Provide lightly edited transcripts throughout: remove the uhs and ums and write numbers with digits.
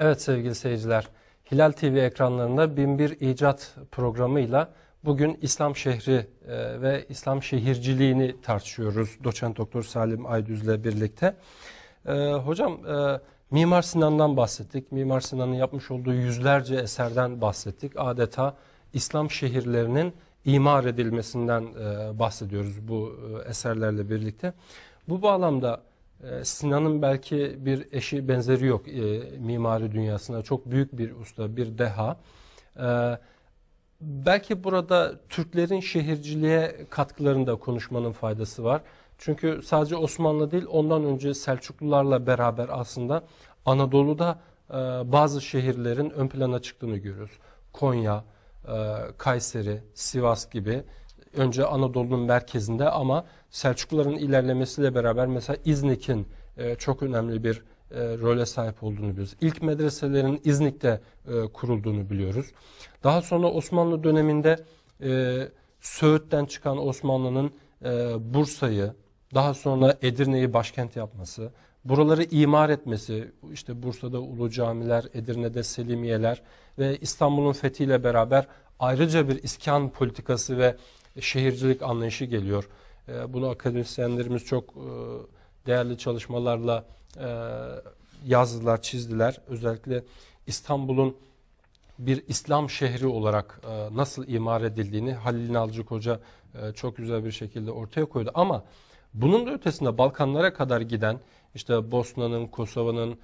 Evet sevgili seyirciler, Hilal TV ekranlarında Binbir İcat programıyla bugün İslam şehri ve İslam şehirciliğini tartışıyoruz. Doçent Doktor Salim Aydüz'le birlikte. Hocam Mimar Sinan'dan bahsettik. Mimar Sinan'ın yapmış olduğu yüzlerce eserden bahsettik. Adeta İslam şehirlerinin imar edilmesinden bahsediyoruz bu eserlerle birlikte. Bu bağlamda Sinan'ın belki bir eşi benzeri yok mimari dünyasında. Çok büyük bir usta, bir deha. Belki burada Türklerin şehirciliğe katkılarını da konuşmanın faydası var. Çünkü sadece Osmanlı değil, ondan önce Selçuklularla beraber aslında Anadolu'da bazı şehirlerin ön plana çıktığını görüyoruz. Konya, Kayseri, Sivas gibi. Önce Anadolu'nun merkezinde ama Selçukluların ilerlemesiyle beraber mesela İznik'in çok önemli bir role sahip olduğunu biliyoruz. İlk medreselerin İznik'te kurulduğunu biliyoruz. Daha sonra Osmanlı döneminde Söğüt'ten çıkan Osmanlı'nın Bursa'yı, daha sonra Edirne'yi başkent yapması, buraları imar etmesi, işte Bursa'da Ulu Camiler, Edirne'de Selimiyeler ve İstanbul'un fethiyle beraber ayrıca bir iskan politikası ve şehircilik anlayışı geliyor. Bunu akademisyenlerimiz çok değerli çalışmalarla yazdılar, çizdiler. Özellikle İstanbul'un bir İslam şehri olarak nasıl imar edildiğini Halil Nalcık Hoca çok güzel bir şekilde ortaya koydu. Ama bunun da ötesinde Balkanlara kadar giden işte Bosna'nın, Kosova'nın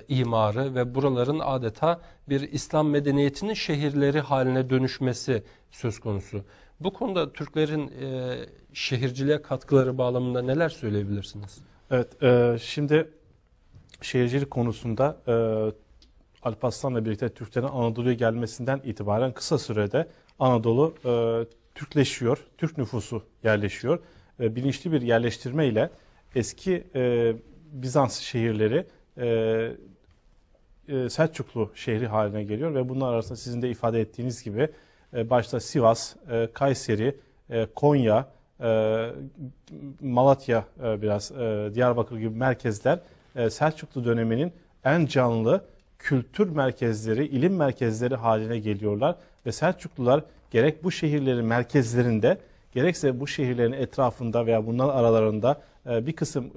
imarı ve buraların adeta bir İslam medeniyetinin şehirleri haline dönüşmesi söz konusu. Bu konuda Türklerin şehirciliğe katkıları bağlamında neler söyleyebilirsiniz? Evet, şimdi şehircilik konusunda Alparslan'la birlikte Türklerin Anadolu'ya gelmesinden itibaren kısa sürede Anadolu Türkleşiyor, Türk nüfusu yerleşiyor. Bilinçli bir yerleştirme ile eski Bizans şehirleri Selçuklu şehri haline geliyor ve bunlar arasında sizin de ifade ettiğiniz gibi başta Sivas, Kayseri, Konya, Malatya, biraz Diyarbakır gibi merkezler Selçuklu döneminin en canlı kültür merkezleri, ilim merkezleri haline geliyorlar ve Selçuklular gerek bu şehirlerin merkezlerinde gerekse bu şehirlerin etrafında veya bunların aralarında bir kısım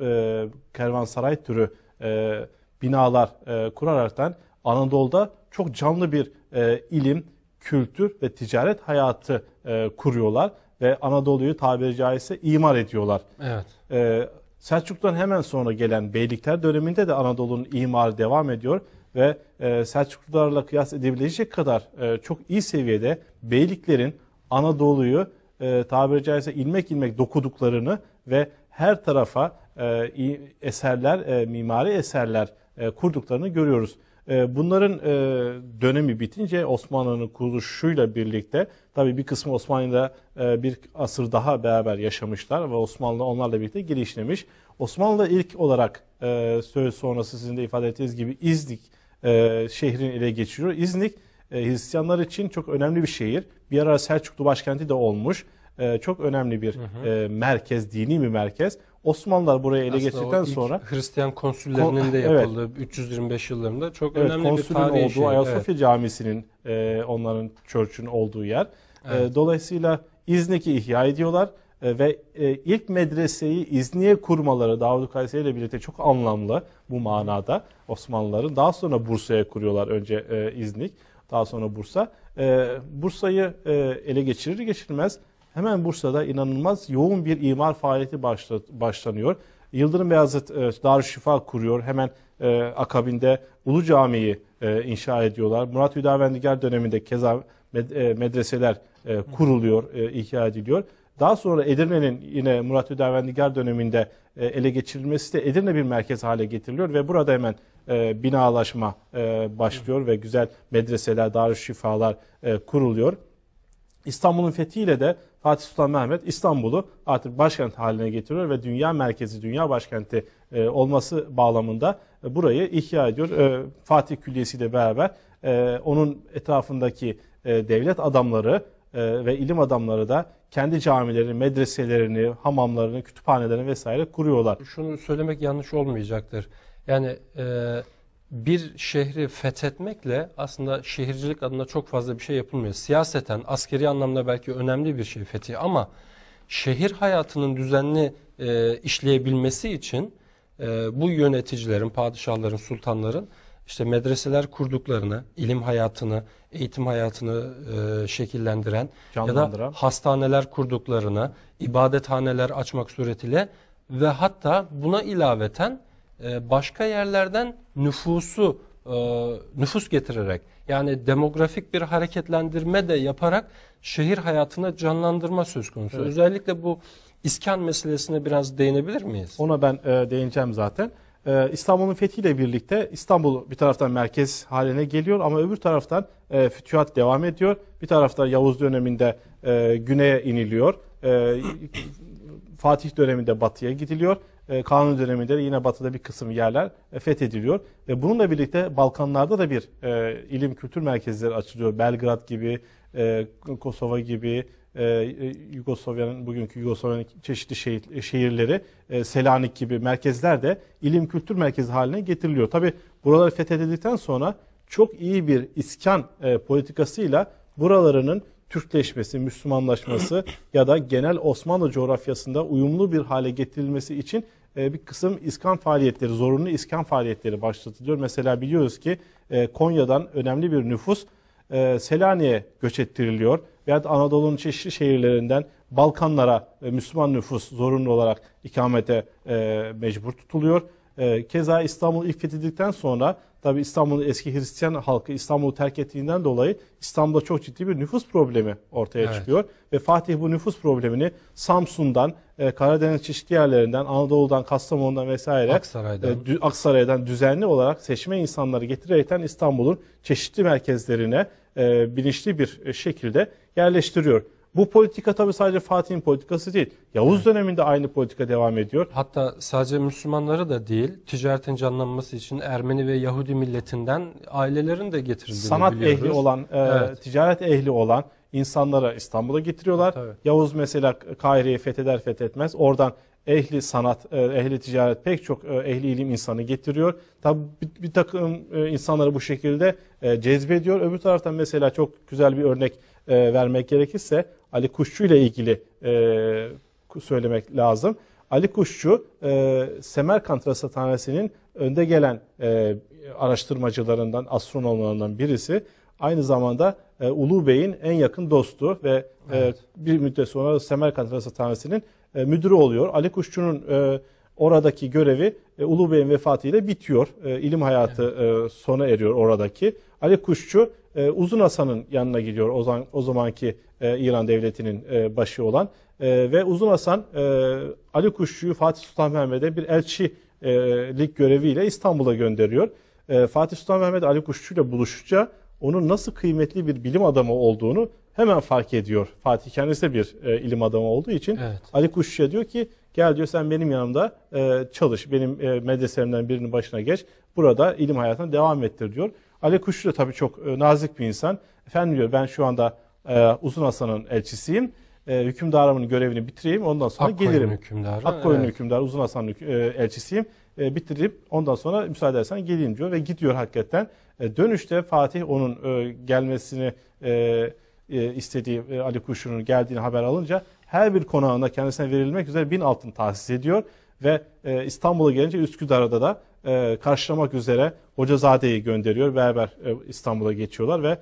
kervansaray türü binalar kuraraktan Anadolu'da çok canlı bir ilim, kültür ve ticaret hayatı kuruyorlar ve Anadolu'yu tabiri caizse imar ediyorlar. Evet. Selçuklu'dan hemen sonra gelen Beylikler döneminde de Anadolu'nun imarı devam ediyor ve Selçuklularla kıyas edebilecek kadar çok iyi seviyede beyliklerin Anadolu'yu tabiri caizse ilmek ilmek dokuduklarını ve her tarafa eserler, mimari eserler kurduklarını görüyoruz. Bunların dönemi bitince Osmanlı'nın kuruluşuyla birlikte tabii bir kısmı Osmanlı'yla bir asır daha beraber yaşamışlar ve Osmanlı onlarla birlikte gelişlemiş. Osmanlı ilk olarak söz sonrası sizin de ifade ettiğiniz gibi İznik şehrini ele geçiriyor. İznik Hristiyanlar için çok önemli bir şehir. Bir ara Selçuklu başkenti de olmuş. Çok önemli bir merkez, dini bir merkez. Osmanlılar burayı ele geçirdikten sonra Hristiyan konsüllerinin de yapıldığı 325 yıllarında çok önemli bir tarihi olduğu Ayasofya Camisi'nin onların church'ün olduğu yer. Evet. Dolayısıyla İznik'i ihya ediyorlar ve ilk medreseyi İznik'e kurmaları Davud Kayseri ile birlikte çok anlamlı bu manada Osmanlıların. Daha sonra Bursa'ya kuruyorlar, önce İznik, daha sonra Bursa. Bursa'yı ele geçirir geçirmez hemen Bursa'da inanılmaz yoğun bir imar faaliyeti başlanıyor. Yıldırım Beyazıt Darüşşifa kuruyor. Hemen akabinde Ulu Cami'yi inşa ediyorlar. Murat Hüdavendigar döneminde keza medreseler kuruluyor, ihya ediliyor. Daha sonra Edirne'nin yine Murat Hüdavendigar döneminde ele geçirilmesi de Edirne bir merkez hale getiriliyor ve burada hemen binalaşma başlıyor ve güzel medreseler, darüşşifalar kuruluyor. İstanbul'un fethiyle de Fatih Sultan Mehmet İstanbul'u artık başkent haline getiriyor ve dünya merkezi, dünya başkenti olması bağlamında burayı ihya ediyor. Fatih Külliyesi ile beraber onun etrafındaki devlet adamları ve ilim adamları da kendi camilerini, medreselerini, hamamlarını, kütüphanelerini vesaire kuruyorlar. Şunu söylemek yanlış olmayacaktır. Yani bir şehri fethetmekle aslında şehircilik adına çok fazla bir şey yapılmıyor. Siyaseten, askeri anlamda belki önemli bir şey fethi ama şehir hayatının düzenli işleyebilmesi için bu yöneticilerin, padişahların, sultanların işte medreseler kurduklarını, ilim hayatını, eğitim hayatını şekillendiren ya da Canlandıran. hastaneler kurduklarını, ibadethaneler açmak suretiyle ve hatta buna ilaveten başka yerlerden nüfus getirerek, yani demografik bir hareketlendirme de yaparak şehir hayatına canlandırma söz konusu. Evet. Özellikle bu iskan meselesine biraz değinebilir miyiz? Ona ben değineceğim zaten. İstanbul'un fethiyle birlikte İstanbul bir taraftan merkez haline geliyor ama öbür taraftan fütühat devam ediyor. Bir taraftan Yavuz döneminde güneye iniliyor. Fatih döneminde batıya gidiliyor. Kanuni döneminde de yine batıda bir kısım yerler fethediliyor. Bununla birlikte Balkanlarda da bir ilim kültür merkezleri açılıyor. Belgrad gibi, Kosova gibi, bugünkü Yugoslavya'nın çeşitli şehirleri, Selanik gibi merkezler de ilim kültür merkezi haline getiriliyor. Tabi buraları fethedildikten sonra çok iyi bir iskan politikasıyla buralarının Türkleşmesi, Müslümanlaşması ya da genel Osmanlı coğrafyasında uyumlu bir hale getirilmesi için bir kısım iskan faaliyetleri, zorunlu iskan faaliyetleri başlatılıyor. Mesela biliyoruz ki Konya'dan önemli bir nüfus Selanik'e göç ettiriliyor. Veyahut Anadolu'nun çeşitli şehirlerinden Balkanlara Müslüman nüfus zorunlu olarak ikamete mecbur tutuluyor. Keza İstanbul ilk fethedildikten sonra tabi İstanbul'un eski Hristiyan halkı İstanbul'u terk ettiğinden dolayı İstanbul'da çok ciddi bir nüfus problemi ortaya çıkıyor. Ve Fatih bu nüfus problemini Samsun'dan, Karadeniz çeşitli yerlerinden, Anadolu'dan, Kastamonu'dan vesaire Aksaray'dan düzenli olarak seçme insanları getirerekten İstanbul'un çeşitli merkezlerine bilinçli bir şekilde yerleştiriyor. Bu politika tabii sadece Fatih'in politikası değil. Yavuz döneminde aynı politika devam ediyor. Hatta sadece Müslümanları da değil, ticaretin canlanması için Ermeni ve Yahudi milletinden ailelerin de getirildiğini Sanat biliyoruz. ehli olan, ticaret ehli olan insanlara İstanbul'a getiriyorlar. Tabii. Yavuz mesela Kahire'yi fethetmez. Oradan ehli sanat, ehli ticaret pek çok ehli ilim insanı getiriyor. Tabii bir takım insanları bu şekilde cezbediyor. Öbür taraftan mesela çok güzel bir örnek vermek gerekirse Ali Kuşçu ile ilgili söylemek lazım. Ali Kuşçu Semerkant Rasathanesi'nin önde gelen araştırmacılarından, astronomlarından birisi. Aynı zamanda Ulu Bey'in en yakın dostu ve bir müddet sonra Semerkant Rasathanesi'nin müdürü oluyor. Ali Kuşçu'nun oradaki görevi Ulu Bey'in vefatıyla bitiyor. İlim hayatı sona eriyor oradaki. Ali Kuşçu Uzun Hasan'ın yanına gidiyor, o zamanki İran devletinin başı olan. Ve Uzun Hasan Ali Kuşçu'yu Fatih Sultan Mehmet'e bir elçilik göreviyle İstanbul'a gönderiyor. Fatih Sultan Mehmet Ali Kuşçu ile buluşunca onun nasıl kıymetli bir bilim adamı olduğunu hemen fark ediyor. Fatih kendisi de bir ilim adamı olduğu için Ali Kuşçu'ya diyor ki gel diyor sen benim yanımda çalış, benim medreselerimden birinin başına geç, burada ilim hayatına devam ettir diyor. Ali Kuşçu da tabii çok nazik bir insan. Efendim diyor ben şu anda Uzun Hasan'ın elçisiyim. Hükümdarımın görevini bitireyim ondan sonra gelirim. Akkoyunlu hükümdarı Uzun Hasan'ın elçisiyim. Bitirip ondan sonra müsaade edersen geleyim diyor ve gidiyor hakikaten. Dönüşte Fatih onun gelmesini istediği Ali Kuşçu'nun geldiğini haber alınca her bir konağında kendisine verilmek üzere 1000 altın tahsis ediyor. Ve İstanbul'a gelince Üsküdar'da da karşılamak üzere Hocazade'yi gönderiyor. Beraber İstanbul'a geçiyorlar ve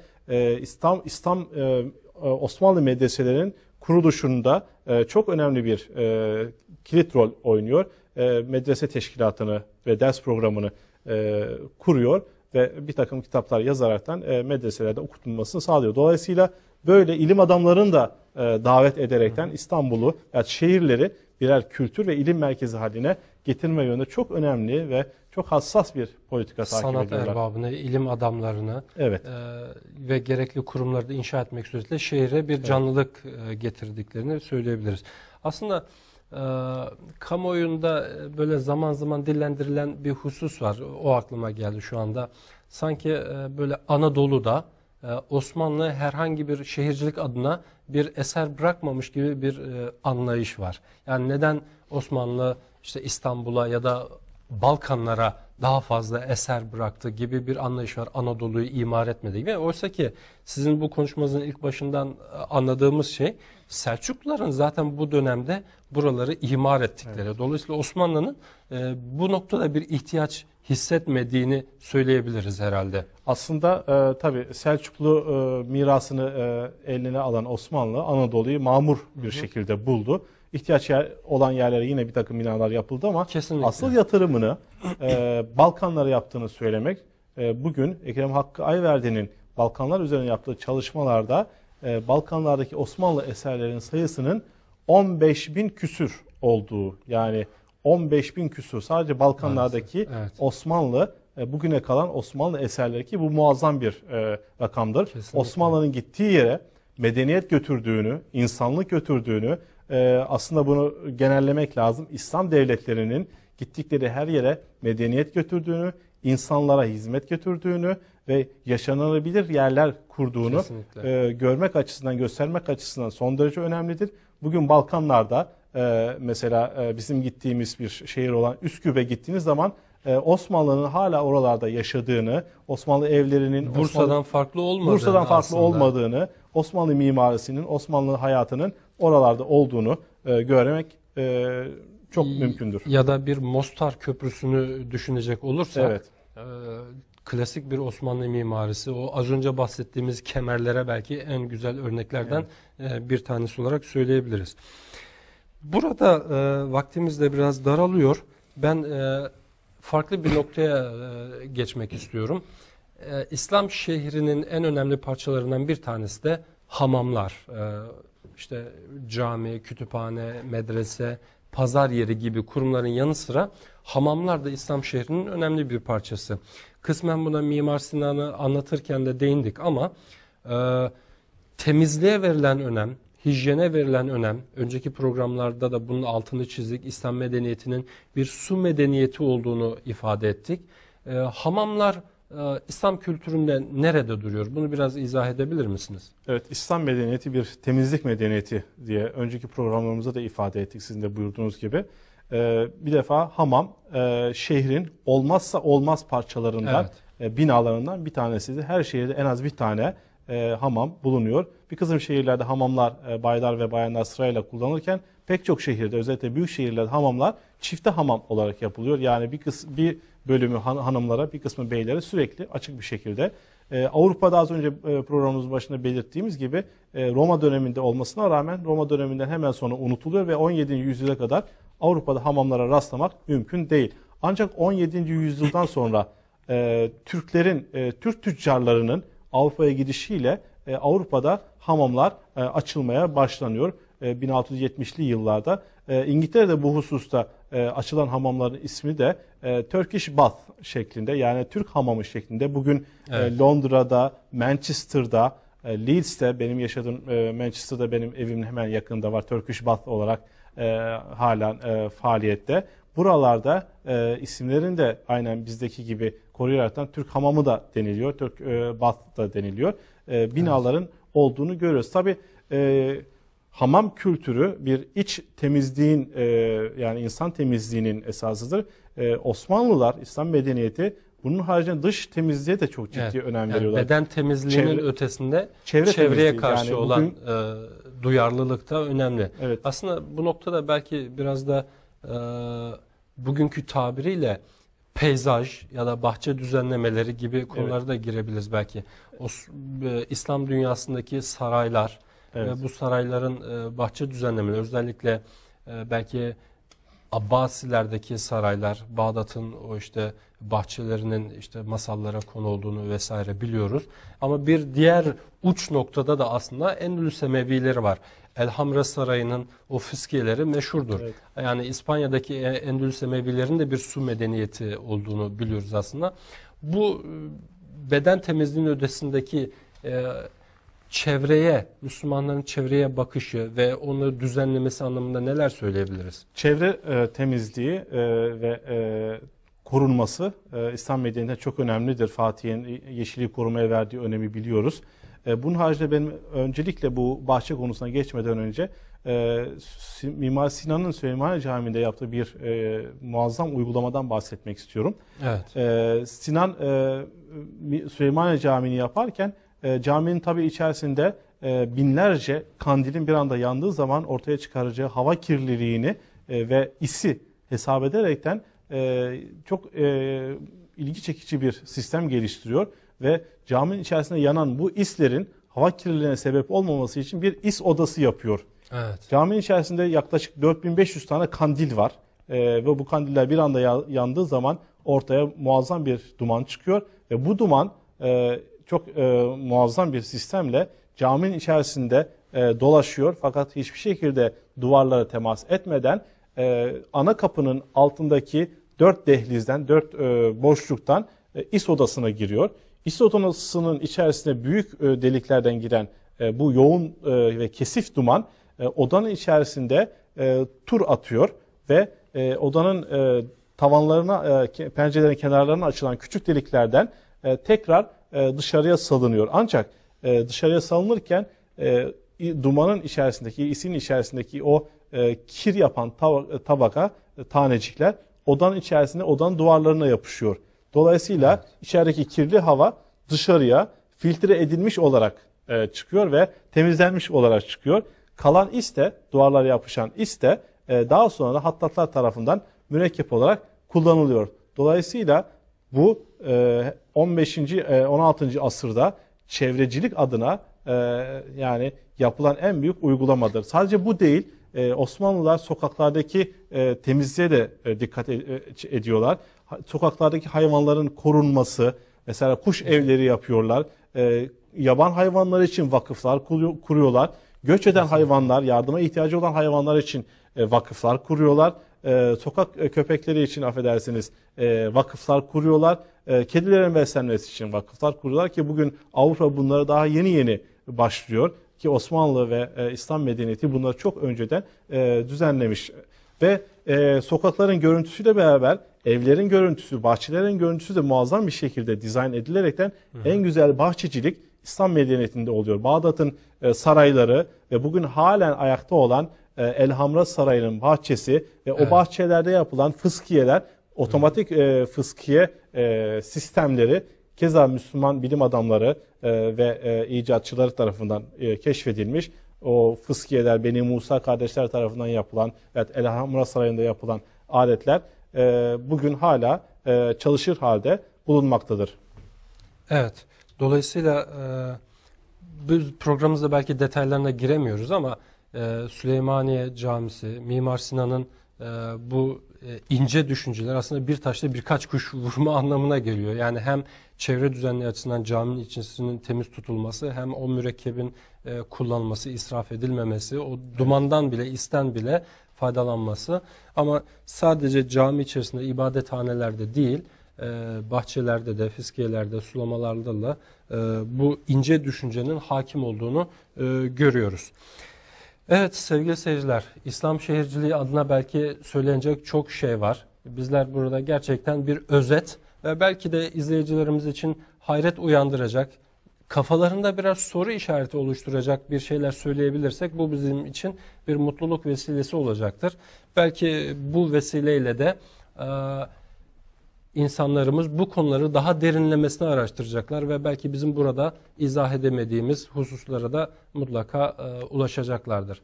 Osmanlı medreselerinin kuruluşunda çok önemli bir kilit rol oynuyor. Medrese teşkilatını ve ders programını kuruyor ve bir takım kitaplar yazaraktan medreselerde okutulmasını sağlıyor. Dolayısıyla böyle ilim adamlarını da davet ederekten İstanbul'u, yani şehirleri birer kültür ve ilim merkezi haline getirme yönünde çok önemli ve çok hassas bir politika takip ediyorlar. Sanat erbabını, ilim adamlarını ve gerekli kurumları da inşa etmek suretiyle şehre bir canlılık getirdiklerini söyleyebiliriz. Aslında kamuoyunda böyle zaman zaman dillendirilen bir husus var. O aklıma geldi şu anda. Sanki böyle Anadolu'da Osmanlı herhangi bir şehircilik adına bir eser bırakmamış gibi bir anlayış var. Yani neden Osmanlı işte İstanbul'a ya da Balkanlara daha fazla eser bıraktı gibi bir anlayış var. Anadolu'yu imar etmedi gibi. Oysa ki sizin bu konuşmanızın ilk başından anladığımız şey Selçukluların zaten bu dönemde buraları imar ettikleri. Evet. Dolayısıyla Osmanlı'nın bu noktada bir ihtiyaç hissetmediğini söyleyebiliriz herhalde. Aslında tabii Selçuklu mirasını eline alan Osmanlı Anadolu'yu mamur bir şekilde buldu. İhtiyaç olan yerlere yine bir takım binalar yapıldı ama kesinlikle asıl yatırımını Balkanlara yaptığını söylemek, bugün Ekrem Hakkı Ayverdi'nin Balkanlar üzerine yaptığı çalışmalarda Balkanlardaki Osmanlı eserlerin sayısının 15.000 küsür olduğu, yani 15.000 küsur sadece Balkanlardaki evet. Osmanlı bugüne kalan Osmanlı eserleri, ki bu muazzam bir rakamdır. Kesinlikle. Osmanlı'nın gittiği yere medeniyet götürdüğünü, insanlık götürdüğünü, aslında bunu genellemek lazım. İslam devletlerinin gittikleri her yere medeniyet götürdüğünü, insanlara hizmet götürdüğünü ve yaşanılabilir yerler kurduğunu görmek açısından, göstermek açısından son derece önemlidir. Bugün Balkanlarda mesela bizim gittiğimiz bir şehir olan Üsküp'e gittiğiniz zaman Osmanlı'nın hala oralarda yaşadığını, Osmanlı evlerinin Bursa'dan farklı olmadığını, Osmanlı mimarisinin, Osmanlı hayatının oralarda olduğunu görmek çok mümkündür. Ya da bir Mostar Köprüsü'nü düşünecek olursak, evet. Klasik bir Osmanlı mimarisi, o az önce bahsettiğimiz kemerlere belki en güzel örneklerden bir tanesi olarak söyleyebiliriz. Burada vaktimiz de biraz daralıyor. Ben farklı bir noktaya geçmek istiyorum. İslam şehrinin en önemli parçalarından bir tanesi de hamamlar. İşte cami, kütüphane, medrese, pazar yeri gibi kurumların yanı sıra hamamlar da İslam şehrinin önemli bir parçası. Kısmen buna Mimar Sinan'ı anlatırken de değindik ama temizliğe verilen önem, hijyene verilen önem, önceki programlarda da bunun altını çizdik. İslam medeniyetinin bir su medeniyeti olduğunu ifade ettik. Hamamlar İslam kültüründe nerede duruyor? Bunu biraz izah edebilir misiniz? Evet, İslam medeniyeti bir temizlik medeniyeti diye önceki programlarımızda da ifade ettik, sizin de buyurduğunuz gibi. Bir defa hamam şehrin olmazsa olmaz parçalarından, binalarından bir tanesidir. Her şehirde en az bir tane hamam bulunuyor. Bir kısım şehirlerde hamamlar baylar ve bayanlar sırayla kullanırken pek çok şehirde, özellikle büyük şehirlerde hamamlar çifte hamam olarak yapılıyor. Yani bir bölümü hanımlara, bir kısmı beylere sürekli açık bir şekilde. Avrupa'da az önce programımızın başında belirttiğimiz gibi Roma döneminde olmasına rağmen Roma döneminden hemen sonra unutuluyor ve 17. yüzyıla kadar Avrupa'da hamamlara rastlamak mümkün değil. Ancak 17. yüzyıldan sonra Türk tüccarlarının Avrupa'ya gidişiyle Avrupa'da hamamlar açılmaya başlanıyor. 1670'li yıllarda. İngiltere'de bu hususta açılan hamamların ismi de Turkish Bath şeklinde, yani Türk hamamı şeklinde. Bugün Londra'da, Manchester'da, Leeds'te, benim yaşadığım Manchester'da benim evimin hemen yakında var, Turkish Bath olarak halen faaliyette. Buralarda isimlerin de aynen bizdeki gibi koruyaraktan Türk hamamı da deniliyor, Türk Bath da deniliyor. Binaların olduğunu görüyoruz. Tabii hamam kültürü bir iç temizliğin, yani insan temizliğinin esasıdır. Osmanlılar, İslam medeniyeti bunun haricinde dış temizliğe de çok ciddi önem veriyorlar. Beden temizliğinin ötesinde çevreye karşı yani olan duyarlılık da önemli. Evet. Aslında bu noktada belki biraz da bugünkü tabiriyle peyzaj ya da bahçe düzenlemeleri gibi konulara da girebiliriz belki. İslam dünyasındaki saraylar ve bu sarayların bahçe düzenlemeleri, özellikle belki Abbasilerdeki saraylar, Bağdat'ın o işte bahçelerinin işte masallara konu olduğunu vesaire biliyoruz. Ama bir diğer uç noktada da aslında Endülüs Emevileri var. Elhamra Sarayı'nın o fıskiyeleri meşhurdur. Evet. Yani İspanya'daki Endülüs Emevilerinin de bir su medeniyeti olduğunu biliyoruz aslında. Bu beden temizliğinin ötesindeki çevreye, Müslümanların çevreye bakışı ve onları düzenlemesi anlamında neler söyleyebiliriz? Çevre temizliği ve korunması İslam medeniyetinde çok önemlidir. Fatih'in yeşilliği korumaya verdiği önemi biliyoruz. Bunun haricinde benim öncelikle bu bahçe konusuna geçmeden önce Mimar Sinan'ın Süleymaniye Camii'nde yaptığı bir muazzam uygulamadan bahsetmek istiyorum. Evet. Sinan Süleymaniye Camii'ni yaparken caminin tabii içerisinde binlerce kandilin bir anda yandığı zaman ortaya çıkaracağı hava kirliliğini ve isi hesap ederekten çok ilgi çekici bir sistem geliştiriyor ve caminin içerisinde yanan bu islerin hava kirliliğine sebep olmaması için bir is odası yapıyor. Evet. Caminin içerisinde yaklaşık 4500 tane kandil var ve bu kandiller bir anda yandığı zaman ortaya muazzam bir duman çıkıyor ve bu duman çok muazzam bir sistemle caminin içerisinde dolaşıyor fakat hiçbir şekilde duvarlara temas etmeden ana kapının altındaki 4 dehlizden, 4 boşluktan is odasına giriyor. İs odasının içerisine büyük deliklerden giren bu yoğun ve kesif duman odanın içerisinde tur atıyor ve odanın tavanlarına, pencerelerin kenarlarına açılan küçük deliklerden tekrar dışarıya salınıyor. Ancak dışarıya salınırken dumanın içerisindeki, isin içerisindeki o kir yapan tabaka, tanecikler odanın içerisinde, odanın duvarlarına yapışıyor. Dolayısıyla evet, içerideki kirli hava dışarıya filtre edilmiş olarak çıkıyor ve temizlenmiş olarak çıkıyor. Kalan is de, duvarlara yapışan is de daha sonra da hattatlar tarafından mürekkep olarak kullanılıyor. Dolayısıyla bu 15. 16. asırda çevrecilik adına yani yapılan en büyük uygulamadır. Sadece bu değil, Osmanlılar sokaklardaki temizliğe de dikkat ediyorlar. Sokaklardaki hayvanların korunması, mesela kuş evleri yapıyorlar. Yaban hayvanları için vakıflar kuruyorlar. Göç eden hayvanlar, yardıma ihtiyacı olan hayvanlar için vakıflar kuruyorlar. Sokak köpekleri için affedersiniz vakıflar kuruyorlar. Kedilerin beslenmesi için vakıflar kuruyorlar ki bugün Avrupa bunlara daha yeni yeni başlıyor. Ki Osmanlı ve İslam medeniyeti bunları çok önceden düzenlemiş. Ve sokakların görüntüsüyle beraber evlerin görüntüsü, bahçelerin görüntüsü de muazzam bir şekilde dizayn edilerekten en güzel bahçecilik İslam medeniyetinde oluyor. Bağdat'ın sarayları ve bugün halen ayakta olan Elhamra Sarayı'nın bahçesi ve o bahçelerde yapılan fıskiyeler, otomatik fıskiye sistemleri keza Müslüman bilim adamları ve icatçıları tarafından keşfedilmiş. O fıskiyeler Beni Musa kardeşler tarafından yapılan, evet, Elhamra Sarayı'nda yapılan aletler bugün hala çalışır halde bulunmaktadır. Evet. Dolayısıyla biz programımızda belki detaylarına giremiyoruz ama Süleymaniye Camisi, Mimar Sinan'ın bu ince düşünceler aslında bir taşla birkaç kuş vurma anlamına geliyor. Yani hem çevre düzenliği açısından caminin içerisinin temiz tutulması, hem o mürekkebin kullanılması, israf edilmemesi, o dumandan bile, isten bile faydalanması. Ama sadece cami içerisinde, ibadethanelerde değil, bahçelerde de, fiskiyelerde, sulamalarda da bu ince düşüncenin hakim olduğunu görüyoruz. Evet sevgili seyirciler, İslam şehirciliği adına belki söylenecek çok şey var. Bizler burada gerçekten bir özet ve belki de izleyicilerimiz için hayret uyandıracak, kafalarında biraz soru işareti oluşturacak bir şeyler söyleyebilirsek bu bizim için bir mutluluk vesilesi olacaktır. Belki bu vesileyle de insanlarımız bu konuları daha derinlemesine araştıracaklar ve belki bizim burada izah edemediğimiz hususlara da mutlaka ulaşacaklardır.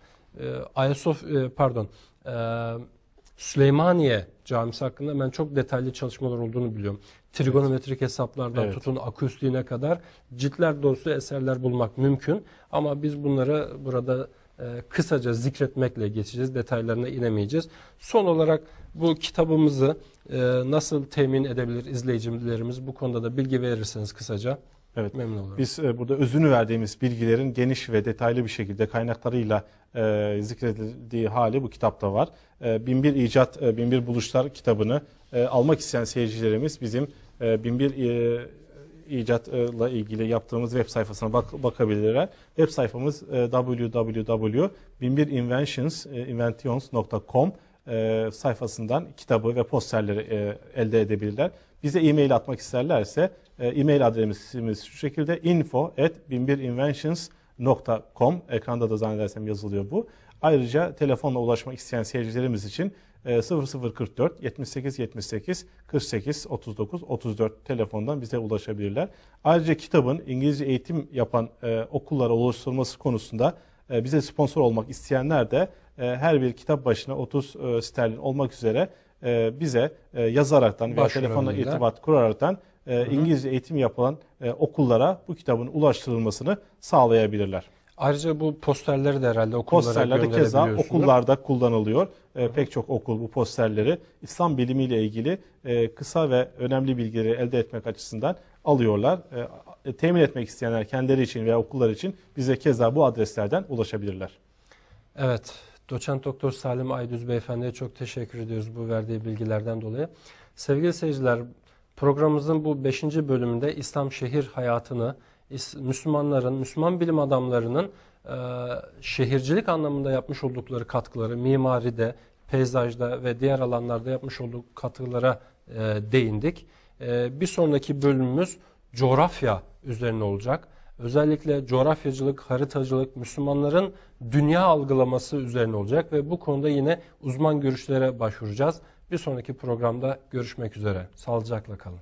Süleymaniye Camisi hakkında ben çok detaylı çalışmalar olduğunu biliyorum. Trigonometrik hesaplardan tutun akustiğine kadar ciltler dolusu eserler bulmak mümkün. Ama biz bunları burada kısaca zikretmekle geçeceğiz. Detaylarına inemeyeceğiz. Son olarak bu kitabımızı nasıl temin edebilir izleyicilerimiz? Bu konuda da bilgi verirseniz kısaca memnun olurum. Biz burada özünü verdiğimiz bilgilerin geniş ve detaylı bir şekilde kaynaklarıyla zikredildiği hali bu kitapta var. 1001 İcat, 1001 Buluşlar kitabını almak isteyen seyircilerimiz bizim 1001 icatla ilgili yaptığımız web sayfasına bakabilirler. Web sayfamız www.1001inventions.com sayfasından kitabı ve posterleri elde edebilirler. Bize e-mail atmak isterlerse e-mail adresimiz şu şekilde info@1001inventions.com, ekranda da zannedersem yazılıyor bu. Ayrıca telefonla ulaşmak isteyen seyircilerimiz için 0044 78 78 48 39 34 telefondan bize ulaşabilirler. Ayrıca kitabın İngilizce eğitim yapan okullara ulaştırılması konusunda bize sponsor olmak isteyenler de her bir kitap başına 30 sterlin olmak üzere bize yazaraktan veya telefonla irtibat kuraraktan İngilizce eğitim yapılan okullara bu kitabın ulaştırılmasını sağlayabilirler. Ayrıca bu posterleri de herhalde okullara Posterlerde keza gönderebiliyorsunuz. okullarda kullanılıyor. Pek çok okul bu posterleri İslam bilimiyle ilgili kısa ve önemli bilgileri elde etmek açısından alıyorlar. Temin etmek isteyenler kendileri için veya okullar için bize keza bu adreslerden ulaşabilirler. Evet, Doçent Doktor Salim Aydüz Beyefendi'ye çok teşekkür ediyoruz bu verdiği bilgilerden dolayı. Sevgili seyirciler, programımızın bu 5. bölümünde İslam şehir hayatını, Müslümanların, Müslüman bilim adamlarının şehircilik anlamında yapmış oldukları katkıları, mimaride, peyzajda ve diğer alanlarda yapmış olduk katkılara değindik. Bir sonraki bölümümüz coğrafya üzerine olacak. Özellikle coğrafyacılık, haritacılık, Müslümanların dünya algılaması üzerine olacak ve bu konuda yine uzman görüşlere başvuracağız. Bir sonraki programda görüşmek üzere. Sağlıcakla kalın.